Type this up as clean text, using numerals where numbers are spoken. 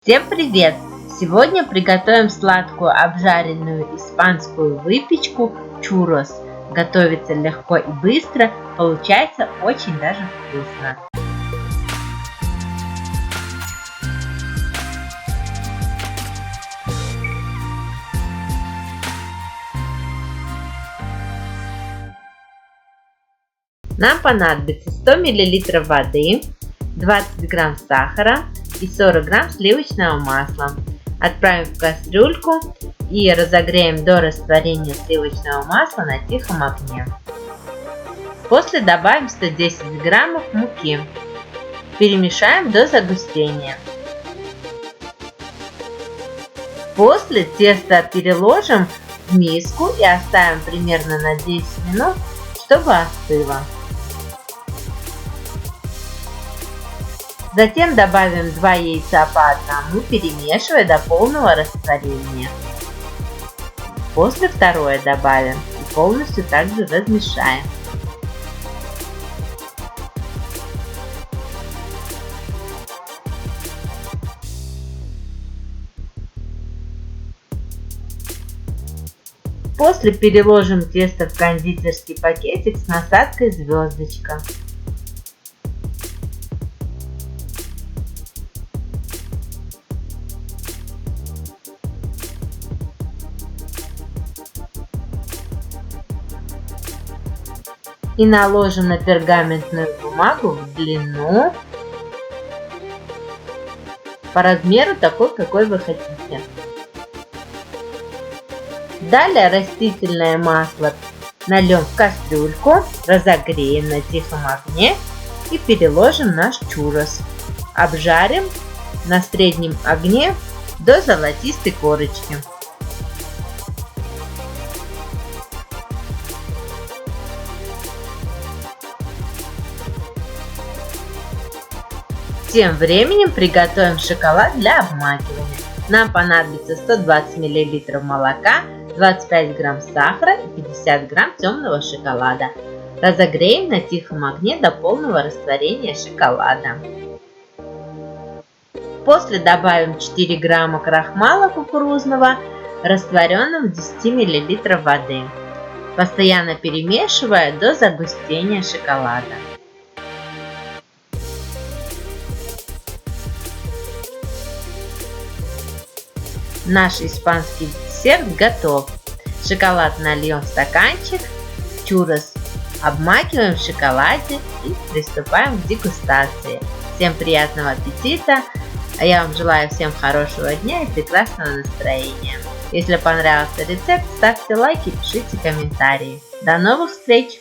Всем привет! Сегодня приготовим сладкую обжаренную испанскую выпечку чуррос. Готовится легко и быстро, получается очень даже вкусно. Нам понадобится 100 мл воды, 20 грамм сахара и 40 грамм сливочного масла. Отправим в кастрюльку и разогреем до растворения сливочного масла на тихом огне. После добавим 110 граммов муки. Перемешаем до загустения. После тесто переложим в миску и оставим примерно на 10 минут, чтобы остыло. Затем добавим 2 яйца по одному, перемешивая до полного растворения. После второе добавим и полностью также размешаем. После переложим тесто в кондитерский пакетик с насадкой звездочка. И наложим на пергаментную бумагу в длину по размеру такой, какой вы хотите. Далее растительное масло нальем в кастрюльку, разогреем на тихом огне и переложим наш чуррос. Обжарим на среднем огне до золотистой корочки. Тем временем приготовим шоколад для обмакивания. Нам понадобится 120 мл молока, 25 грамм сахара и 50 грамм темного шоколада. Разогреем на тихом огне до полного растворения шоколада. После добавим 4 грамма крахмала кукурузного, растворенного в 10 мл воды, постоянно перемешивая до загустения шоколада. Наш испанский десерт готов. Шоколад нальем в стаканчик, чуррос обмакиваем в шоколаде и приступаем к дегустации. Всем приятного аппетита! А я вам желаю всем хорошего дня и прекрасного настроения. Если понравился рецепт, ставьте лайки, пишите комментарии. До новых встреч!